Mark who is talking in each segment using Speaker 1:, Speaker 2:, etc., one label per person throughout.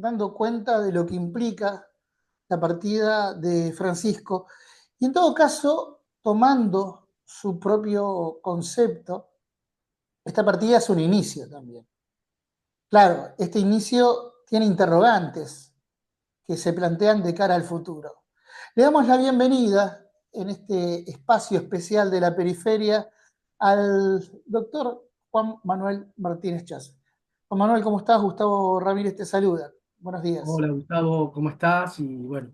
Speaker 1: dando cuenta de lo que implica la partida de Francisco, y en todo caso, tomando su propio concepto, esta partida es un inicio también. Claro, este inicio tiene interrogantes que se plantean de cara al futuro. Le damos la bienvenida en este espacio especial de la periferia al doctor Juan Manuel Martínez Chas. Juan Manuel, ¿cómo estás? Gustavo Ramírez te saluda. Buenos días.
Speaker 2: Hola Gustavo, ¿cómo estás? Y bueno,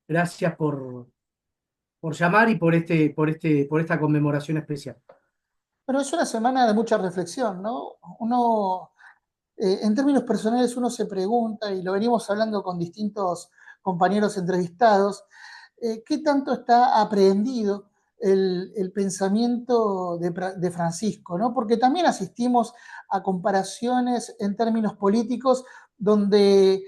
Speaker 2: gracias por llamar y por esta conmemoración especial.
Speaker 1: Bueno, es una semana de mucha reflexión, ¿no? En términos personales, uno se pregunta, y lo venimos hablando con distintos compañeros entrevistados, ¿qué tanto está aprehendido el pensamiento de Francisco, ¿no? Porque también asistimos a comparaciones en términos políticos donde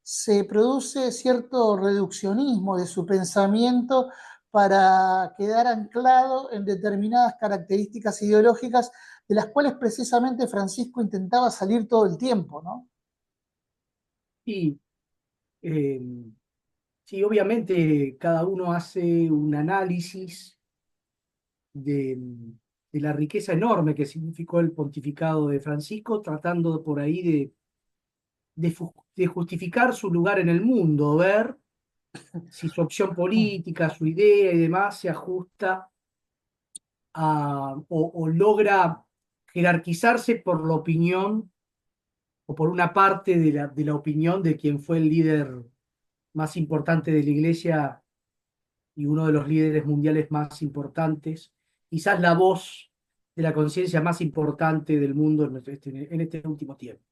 Speaker 1: se produce cierto reduccionismo de su pensamiento para quedar anclado en determinadas características ideológicas de las cuales precisamente Francisco intentaba salir todo el tiempo, ¿no?
Speaker 2: Y eh, sí, obviamente cada uno hace un análisis de, de la riqueza enorme que significó el pontificado de Francisco, tratando por ahí de justificar su lugar en el mundo, ver si su opción política, su idea y demás se ajusta o logra jerarquizarse por la opinión o por una parte de la opinión de quien fue el líder más importante de la Iglesia y uno de los líderes mundiales más importantes, quizás la voz de la conciencia más importante del mundo en este último tiempo.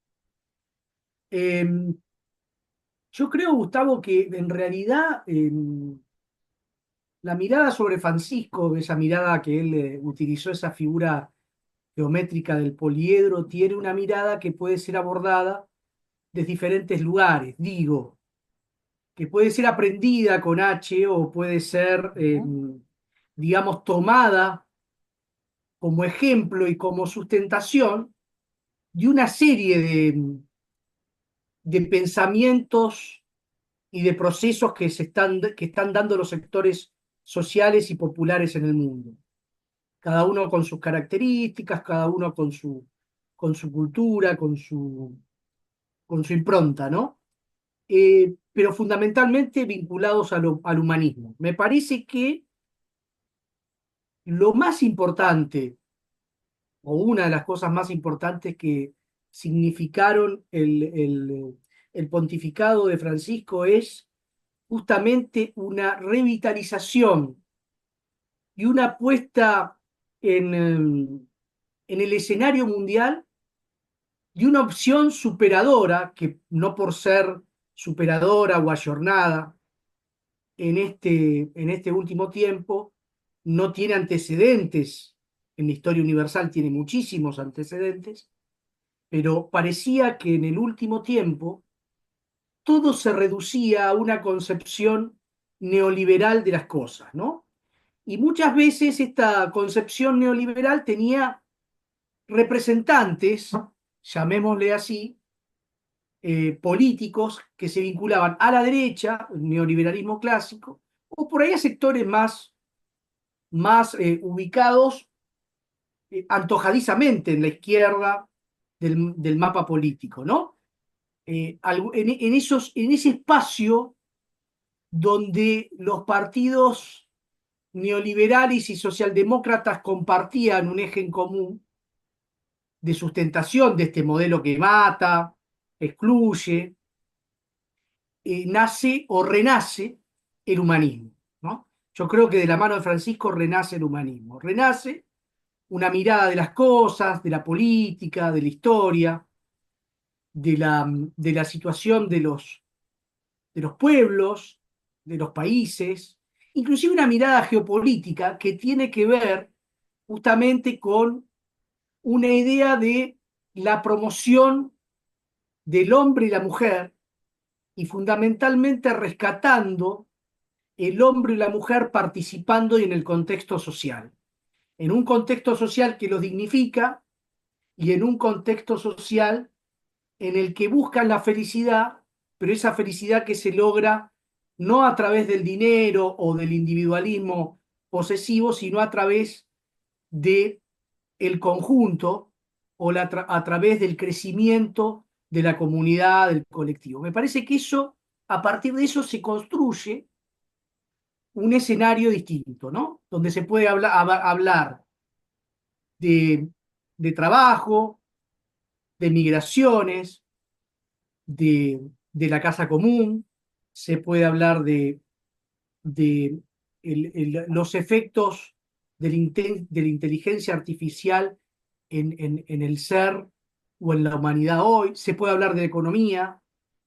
Speaker 2: Eh, yo creo, Gustavo, que en realidad la mirada sobre Francisco, esa mirada que él utilizó, esa figura geométrica del poliedro, tiene una mirada que puede ser abordada de diferentes lugares. Digo, que puede ser aprendida con H o puede ser, digamos, tomada como ejemplo y como sustentación de una serie de pensamientos y de procesos que están dando los sectores sociales y populares en el mundo. Cada uno con sus características, cada uno con su cultura, con su impronta, ¿no? Pero fundamentalmente vinculados al humanismo. Me parece que lo más importante, o una de las cosas más importantes que significaron el pontificado de Francisco es justamente una revitalización y una puesta en el escenario mundial de una opción superadora, que no por ser superadora o ayornada en este último tiempo, no tiene antecedentes en la historia universal, tiene muchísimos antecedentes, pero parecía que en el último tiempo todo se reducía a una concepción neoliberal de las cosas, ¿no? Y muchas veces esta concepción neoliberal tenía representantes, llamémosle así, políticos que se vinculaban a la derecha, el neoliberalismo clásico, o por ahí a sectores más ubicados antojadizamente en la izquierda del mapa político, ¿no? En ese espacio donde los partidos neoliberales y socialdemócratas compartían un eje en común de sustentación de este modelo que mata, excluye, nace o renace el humanismo, ¿no? Yo creo que de la mano de Francisco renace el humanismo, renace una mirada de las cosas, de la política, de la historia, de la situación de los pueblos, de los países, inclusive una mirada geopolítica que tiene que ver justamente con una idea de la promoción del hombre y la mujer y fundamentalmente rescatando el hombre y la mujer participando en el contexto social, en un contexto social que los dignifica y en un contexto social en el que buscan la felicidad pero esa felicidad que se logra no a través del dinero o del individualismo posesivo, sino a través de el conjunto o a través del crecimiento de la comunidad, del colectivo. Me parece que eso, a partir de eso se construye un escenario distinto, ¿no? Donde se puede hablar de, de trabajo, de migraciones, de la casa común, se puede hablar de los efectos de la inteligencia artificial en el ser o en la humanidad hoy, se puede hablar de economía,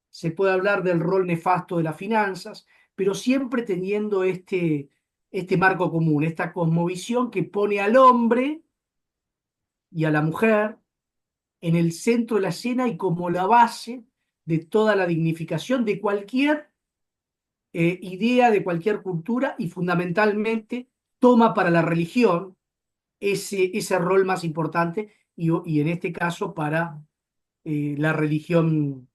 Speaker 2: se puede hablar del rol nefasto de las finanzas, pero siempre teniendo este marco común, esta cosmovisión que pone al hombre y a la mujer en el centro de la escena y como la base de toda la dignificación de cualquier idea, de cualquier cultura, y fundamentalmente toma para la religión ese rol más importante y en este caso para la religión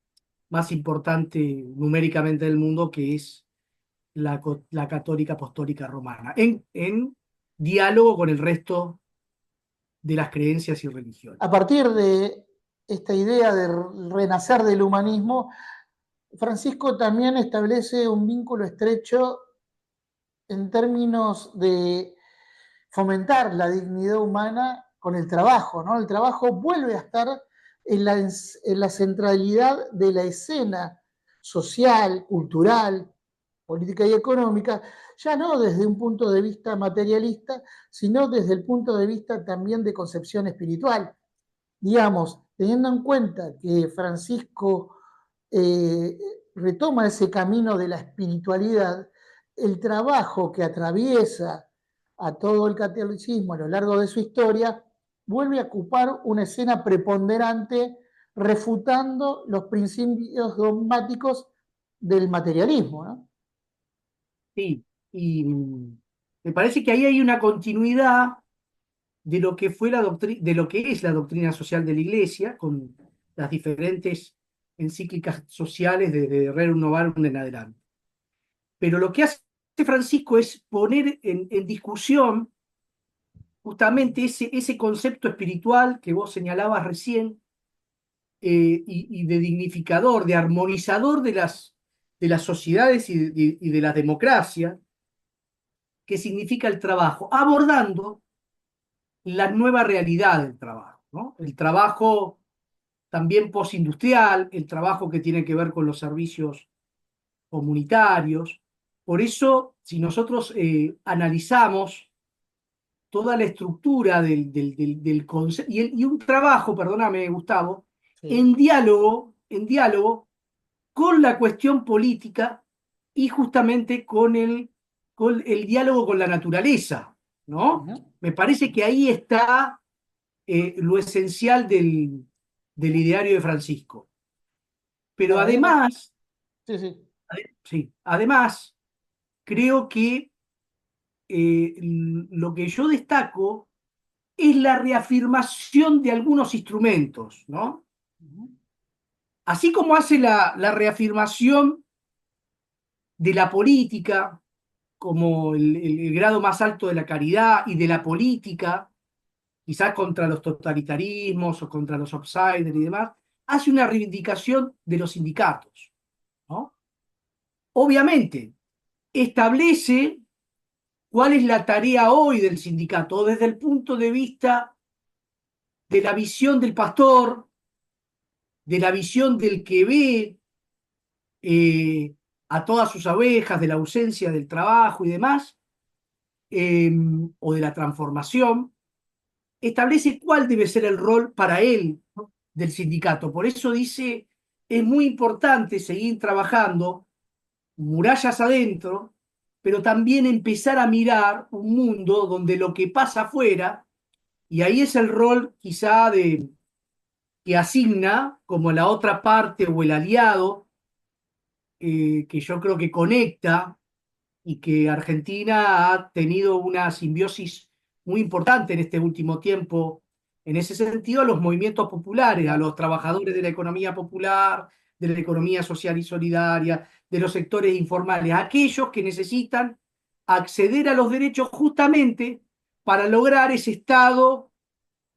Speaker 2: más importante numéricamente del mundo, que es la católica apostólica romana, en diálogo con el resto de las creencias y religiones.
Speaker 1: A partir de esta idea de renacer del humanismo, Francisco también establece un vínculo estrecho en términos de fomentar la dignidad humana con el trabajo, ¿no? El trabajo vuelve a estar en la centralidad de la escena social, cultural, política y económica, ya no desde un punto de vista materialista, sino desde el punto de vista también de concepción espiritual. Digamos, teniendo en cuenta que Francisco eh, retoma ese camino de la espiritualidad, el trabajo que atraviesa a todo el catolicismo a lo largo de su historia vuelve a ocupar una escena preponderante refutando los principios dogmáticos del materialismo, ¿no?
Speaker 2: Sí, y me parece que ahí hay una continuidad de lo que fue de lo que es la doctrina social de la Iglesia, con las diferentes encíclicas sociales desde Rerum Novarum en adelante. Pero lo que hace Francisco es poner en discusión justamente ese concepto espiritual que vos señalabas recién, y de dignificador, de armonizador de las sociedades y de la democracia, que significa el trabajo, abordando la nueva realidad del trabajo, ¿no? El trabajo también postindustrial, el trabajo que tiene que ver con los servicios comunitarios. Por eso, si nosotros analizamos toda la estructura del concepto y un trabajo, perdóname, Gustavo,
Speaker 1: Sí.
Speaker 2: en diálogo con la cuestión política y justamente con el diálogo con la naturaleza, ¿no?
Speaker 1: Uh-huh.
Speaker 2: Me parece que ahí está lo esencial del ideario de Francisco. Pero
Speaker 1: Bueno, bien,
Speaker 2: además,
Speaker 1: sí, sí.
Speaker 2: sí, además, creo que lo que yo destaco es la reafirmación de algunos instrumentos, ¿no?
Speaker 1: Uh-huh.
Speaker 2: Así como hace la reafirmación de la política como el grado más alto de la caridad y de la política, quizás contra los totalitarismos o contra los outsiders y demás, hace una reivindicación de los sindicatos, ¿no? Obviamente, establece cuál es la tarea hoy del sindicato desde el punto de vista de la visión del pastor, de la visión del que ve eh, a todas sus abejas, de la ausencia del trabajo y demás, o de la transformación, establece cuál debe ser el rol para él, ¿no?, del sindicato. Por eso dice, es muy importante seguir trabajando murallas adentro, pero también empezar a mirar un mundo donde lo que pasa afuera, y ahí es el rol quizá que asigna como la otra parte o el aliado, que yo creo que conecta y que Argentina ha tenido una simbiosis muy importante en este último tiempo, en ese sentido, a los movimientos populares, a
Speaker 1: Claro.
Speaker 2: los trabajadores de la economía popular, de la economía social y solidaria, de los sectores informales, aquellos que necesitan acceder a los derechos justamente para lograr ese estado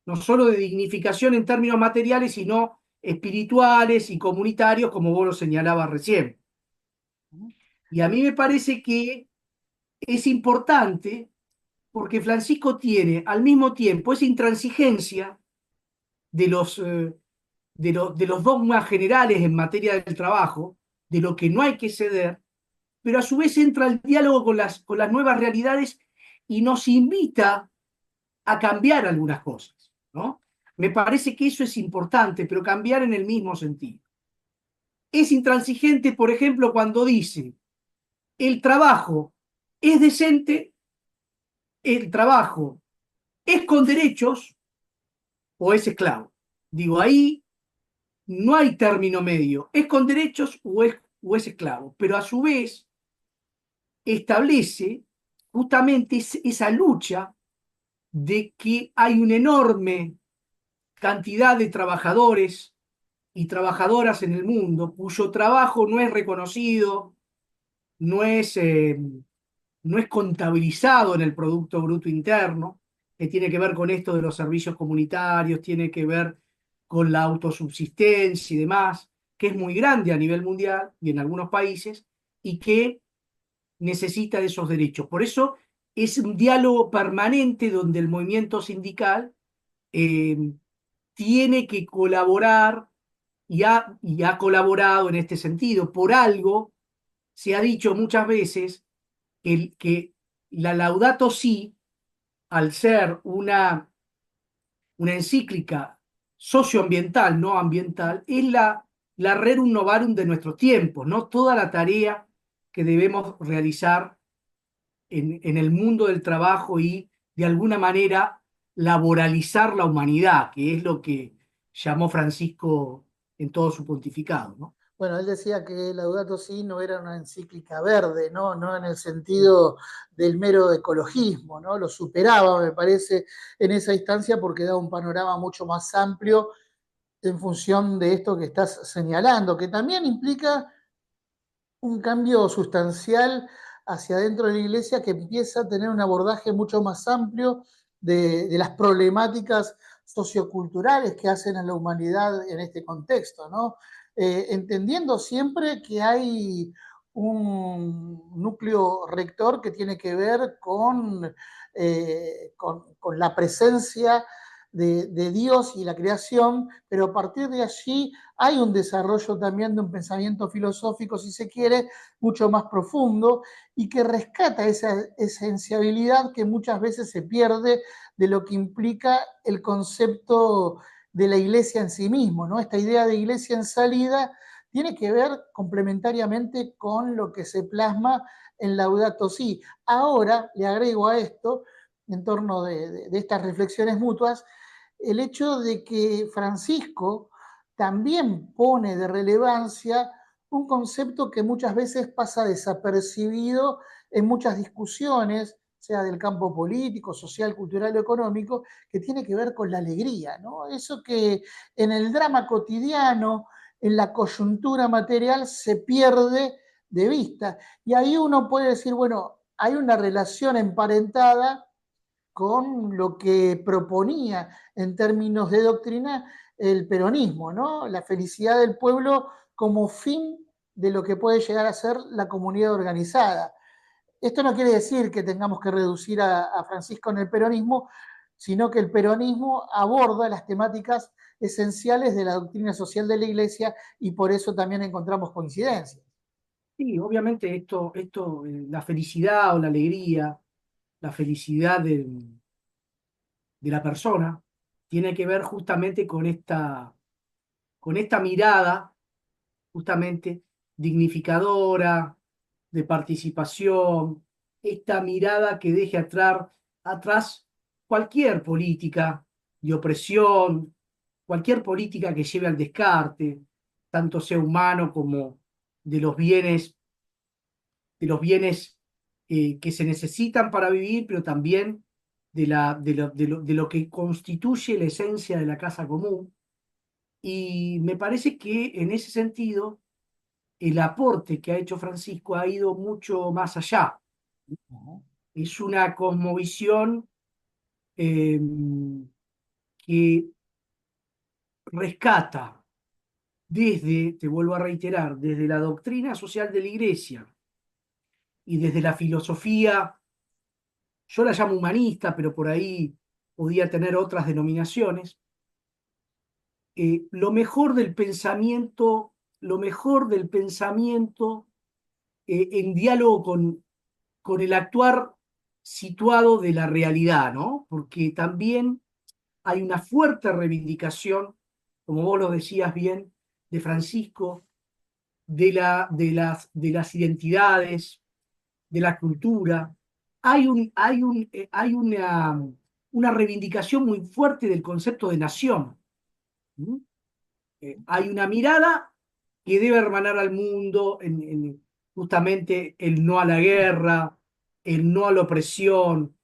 Speaker 2: no solo de dignificación en términos materiales, sino espirituales y comunitarios, como vos lo señalabas recién. Y a mí me parece que es importante porque Francisco tiene al mismo tiempo esa intransigencia de de los dogmas generales en materia del trabajo, de lo que no hay que ceder, pero a su vez entra el diálogo con las nuevas realidades y nos invita a cambiar algunas cosas, ¿no? Me parece que eso es importante, pero cambiar en el mismo sentido. Es intransigente, por ejemplo, cuando dice, el trabajo es decente, el trabajo es con derechos o es esclavo. Digo, ahí no hay término medio, es con derechos o es esclavo, pero a su vez establece justamente esa lucha de que hay una enorme cantidad de trabajadores y trabajadoras en el mundo cuyo trabajo no es reconocido, no es, no es contabilizado en el Producto Bruto Interno, que tiene que ver con esto de los servicios comunitarios, tiene que ver con la autosubsistencia y demás, que es muy grande a nivel mundial y en algunos países, y que necesita de esos derechos. Por eso es un diálogo permanente donde el movimiento sindical eh, tiene que colaborar y ha colaborado en este sentido. Por algo se ha dicho muchas veces que la Laudato Si, al ser una encíclica socioambiental, no ambiental, es la rerum novarum de nuestros tiempos, ¿no? Toda la tarea que debemos realizar en el mundo del trabajo y de alguna manera laboralizar la humanidad, que es lo que llamó Francisco en todo su pontificado, ¿no?
Speaker 1: Bueno, él decía que Laudato Si no era una encíclica verde, ¿no? No en el sentido del mero ecologismo, ¿no? Lo superaba, me parece, en esa instancia porque da un panorama mucho más amplio en función de esto que estás señalando, que también implica un cambio sustancial hacia adentro de la iglesia que empieza a tener un abordaje mucho más amplio de las problemáticas socioculturales que hacen a la humanidad en este contexto, ¿no? Entendiendo siempre que hay un núcleo rector que tiene que ver con la presencia de Dios y la creación, pero a partir de allí hay un desarrollo también de un pensamiento filosófico, si se quiere, mucho más profundo y que rescata esa esenciabilidad que muchas veces se pierde de lo que implica el concepto de la iglesia en sí mismo, ¿no? Esta idea de iglesia en salida tiene que ver complementariamente con lo que se plasma en Laudato Si. Ahora le agrego a esto, en torno de estas reflexiones mutuas, el hecho de que Francisco también pone de relevancia un concepto que muchas veces pasa desapercibido en muchas discusiones, sea del campo político, social, cultural o económico, que tiene que ver con la alegría, ¿no? Eso que en el drama cotidiano, en la coyuntura material, se pierde de vista. Y ahí uno puede decir, bueno, hay una relación emparentada con lo que proponía en términos de doctrina el peronismo, ¿no? La felicidad del pueblo como fin de lo que puede llegar a ser la comunidad organizada. Esto no quiere decir que tengamos que reducir a Francisco en el peronismo, sino que el peronismo aborda las temáticas esenciales de la doctrina social de la Iglesia y por eso también encontramos coincidencias.
Speaker 2: Sí, obviamente la felicidad o la alegría, la felicidad de la persona, tiene que ver justamente con esta mirada, justamente dignificadora, de participación, esta mirada que deje atrás cualquier política de opresión, cualquier política que lleve al descarte, tanto sea humano como de de los bienes que se necesitan para vivir, pero también de lo que constituye la esencia de la casa común. Y me parece que en ese sentido el aporte que ha hecho Francisco ha ido mucho más allá.
Speaker 1: Ujú,
Speaker 2: Es una cosmovisión eh, que rescata desde, te vuelvo a reiterar, desde la doctrina social de la Iglesia y desde la filosofía, yo la llamo humanista, pero por ahí podía tener otras denominaciones, lo mejor del pensamiento en diálogo con el actuar situado de la realidad, ¿no? Porque también hay una fuerte reivindicación, como vos lo decías bien, de Francisco, de las identidades, de la cultura. Hay una reivindicación muy fuerte del concepto de nación. ¿Mm? Hay una mirada que debe hermanar al mundo en justamente el no a la guerra, el no a la opresión,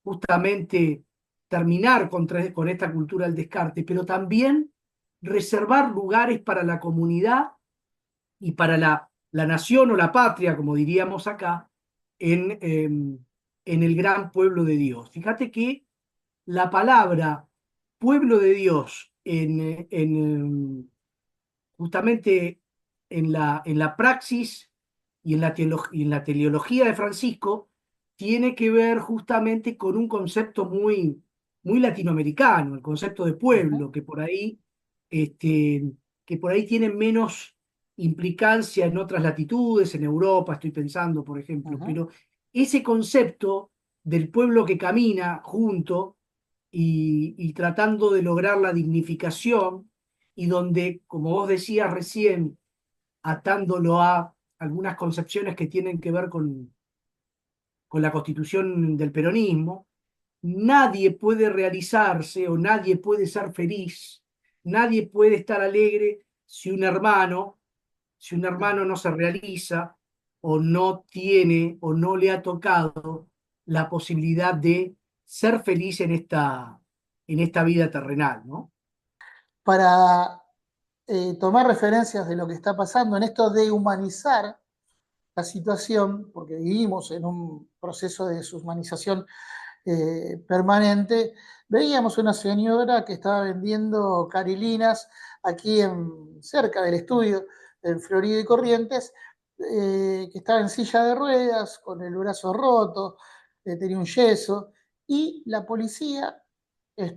Speaker 2: justamente terminar con esta cultura del descarte, pero también reservar lugares para la comunidad y para la nación o la patria, como diríamos acá, en el gran pueblo de Dios. Fíjate que la palabra pueblo de Dios justamente en la praxis y y en la teleología de Francisco, tiene que ver justamente con un concepto muy latinoamericano, el concepto de
Speaker 1: ujú,
Speaker 2: pueblo, este, que por ahí tiene menos implicancia en otras latitudes, en Europa, estoy pensando, por ejemplo,
Speaker 1: ujú.
Speaker 2: pero ese concepto del pueblo que camina junto y tratando de lograr la dignificación y donde, como vos decías recién, atándolo a algunas concepciones que tienen que ver con la constitución del peronismo, nadie puede realizarse o nadie puede ser feliz, nadie puede estar alegre si un hermano no se realiza o no tiene o no le ha tocado la posibilidad de ser feliz en esta vida terrenal, ¿no?
Speaker 1: Para tomar referencias de lo que está pasando en esto de humanizar la situación, porque vivimos en un proceso de deshumanización permanente, veíamos una señora que estaba vendiendo carilinas aquí cerca del estudio, en Florida y Corrientes, que estaba en silla de ruedas, con el brazo roto, tenía un yeso, y la policía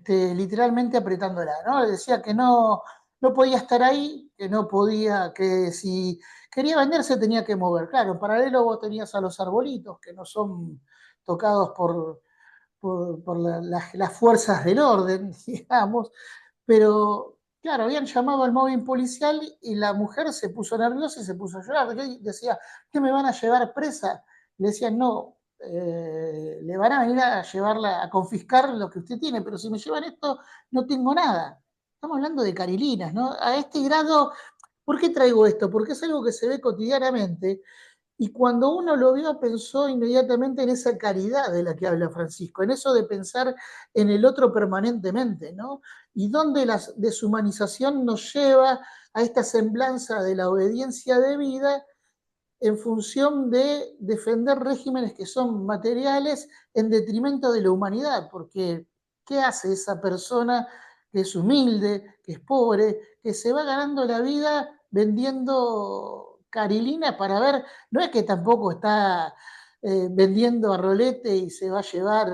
Speaker 1: literalmente apretándola, ¿no? Le decía que no podía estar ahí, que no podía, que si quería venderse tenía que mover. Claro, en paralelo vos tenías a los arbolitos, que no son tocados por las fuerzas del orden, digamos, pero claro, habían llamado al móvil policial y la mujer se puso nerviosa y se puso a llorar. Yo decía, ¿qué me van a llevar presa? Le decían, no, le van a venir a llevarla, a confiscar lo que usted tiene, pero si me llevan esto, no tengo nada. Estamos hablando de carilinas, ¿no? A este grado, ¿por qué traigo esto? Porque es algo que se ve cotidianamente y cuando uno lo vio, pensó inmediatamente en esa caridad de la que habla Francisco, en eso de pensar en el otro permanentemente, ¿no? Y donde la deshumanización nos lleva a esta semblanza de la obediencia debida en función de defender regímenes que son materiales en detrimento de la humanidad, porque ¿qué hace esa persona que es humilde, que es pobre, que se va ganando la vida vendiendo carilina para ver, no es que tampoco está vendiendo a rolete y se va a llevar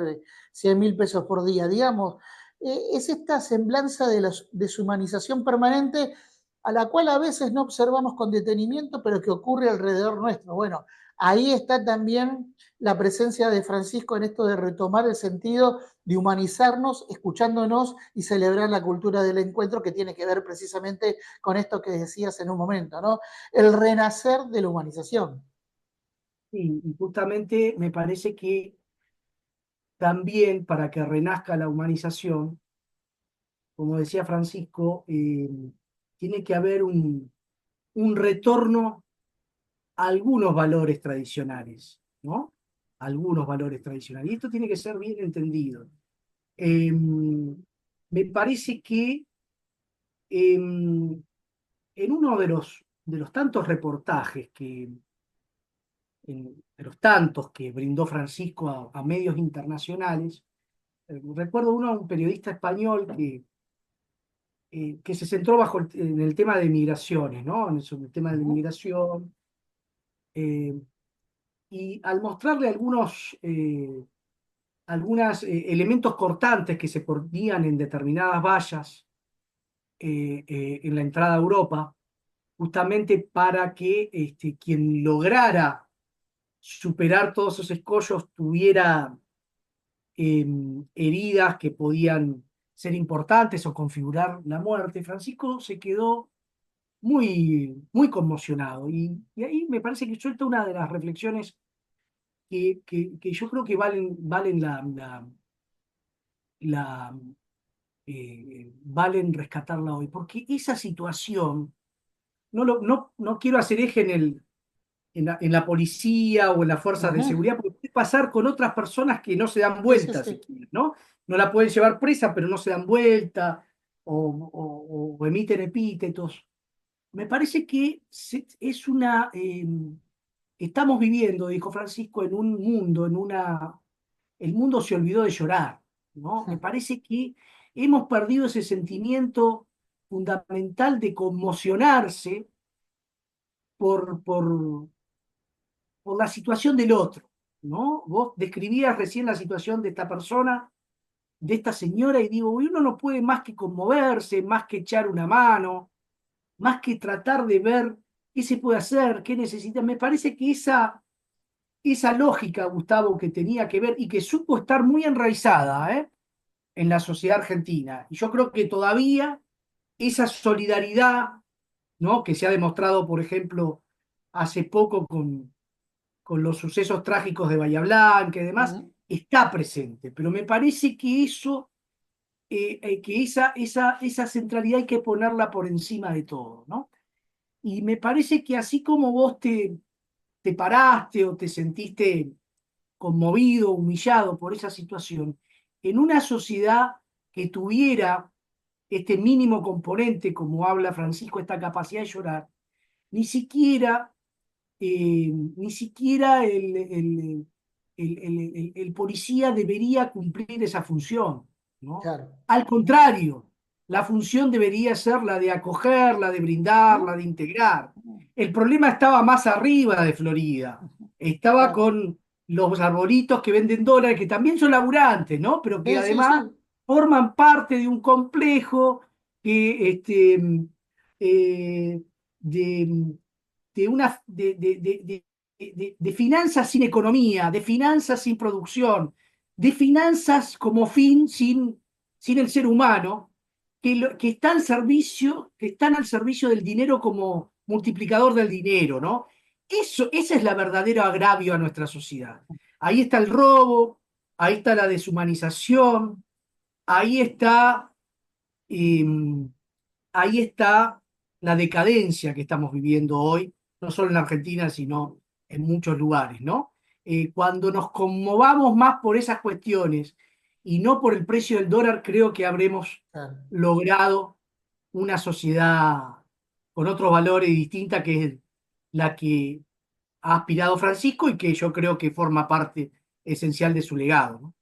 Speaker 1: 100.000 pesos por día, digamos, es esta semblanza de la deshumanización permanente a la cual a veces no observamos con detenimiento, pero que ocurre alrededor nuestro. Bueno, ahí está también la presencia de Francisco en esto de retomar el sentido de humanizarnos, escuchándonos y celebrar la cultura del encuentro que tiene que ver precisamente con esto que decías en un momento, ¿no? El renacer de la humanización.
Speaker 2: Y justamente me parece que también para que renazca la humanización, como decía Francisco, tiene que haber un retorno a algunos valores tradicionales, ¿no? Algunos valores tradicionales. Y esto tiene que ser bien entendido. Me parece que em, en uno de los tantos reportajes de los tantos que brindó Francisco a medios internacionales, recuerdo uno, un periodista español que se centró en el tema de migraciones, ¿no? Sobre el tema de la
Speaker 1: Ujú,
Speaker 2: migración, eh, y al mostrarle algunos elementos cortantes que se ponían en determinadas vallas en la entrada a Europa, justamente para que quien lograra superar todos esos escollos tuviera heridas que podían ser importantes o configurar la muerte, Francisco se quedó muy conmocionado. Y ahí me parece que suelta una de las reflexiones que yo creo que valen la, valen rescatarla hoy, porque esa situación, no quiero hacer eje en la policía o en las fuerzas de
Speaker 1: ujú.
Speaker 2: seguridad, porque puede pasar con otras personas que no se dan
Speaker 1: Sí, sí,
Speaker 2: vuelta, si
Speaker 1: sí.
Speaker 2: quieren, ¿no? No la pueden llevar presa, pero no se dan vuelta o emiten epítetos. Me parece que es estamos viviendo, dijo Francisco, en un mundo, el mundo se olvidó de llorar, ¿no? Me parece que hemos perdido ese sentimiento fundamental de conmocionarse por la situación del otro, ¿no? Vos describías recién la situación de esta persona, de esta señora, y digo, uno no puede más que conmoverse, más que echar una mano, más que tratar de ver qué se puede hacer, qué necesita. Me parece que esa lógica, Gustavo, que tenía que ver y que supo estar muy enraizada, en la sociedad argentina. Y yo creo que todavía esa solidaridad, ¿no? Que se ha demostrado, por ejemplo, hace poco con los sucesos trágicos de Bahía Blanca y demás,
Speaker 1: Ujú.
Speaker 2: está presente. Pero me parece que esa centralidad hay que ponerla por encima de todo, ¿no? Y me parece que así como vos te paraste o te sentiste conmovido, humillado por esa situación, en una sociedad que tuviera este mínimo componente, como habla Francisco, esta capacidad de llorar, ni siquiera, ni siquiera el policía debería cumplir esa función, ¿no?
Speaker 1: Claro.
Speaker 2: Al contrario, la función debería ser la de acoger, la de brindar, la
Speaker 1: Ujú,
Speaker 2: de integrar.
Speaker 1: ujú,
Speaker 2: El problema estaba más arriba de Florida,
Speaker 1: ujú.
Speaker 2: estaba
Speaker 1: Claro.
Speaker 2: con los arbolitos que venden dólares, que también son laburantes, ¿no? Pero que
Speaker 1: Sí, sí,
Speaker 2: además
Speaker 1: sí.
Speaker 2: forman parte de un complejo que, de, de finanzas sin economía, de finanzas sin producción, de finanzas como fin sin el ser humano, que están al servicio del dinero como multiplicador del dinero, ¿no? Ese es la verdadero agravio a nuestra sociedad. Ahí está el robo, ahí está la deshumanización, ahí está eh, ahí está la decadencia que estamos viviendo hoy, no solo en Argentina, sino en muchos lugares, ¿no? Cuando nos conmovamos más por esas cuestiones y no por el precio del dólar, creo que habremos
Speaker 1: Claro.
Speaker 2: logrado una sociedad con otros valores distinta que es la que ha aspirado Francisco y que yo creo que forma parte esencial de su legado, ¿no?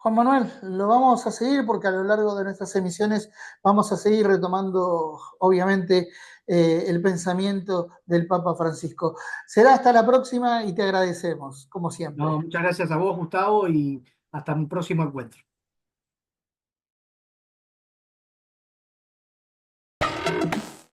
Speaker 1: Juan Manuel, lo vamos a seguir porque a lo largo de nuestras emisiones vamos a seguir retomando, obviamente, el pensamiento del Papa Francisco. Será hasta la próxima y te agradecemos, como
Speaker 2: No,
Speaker 1: siempre.
Speaker 2: muchas gracias a vos, Gustavo, y hasta un próximo encuentro.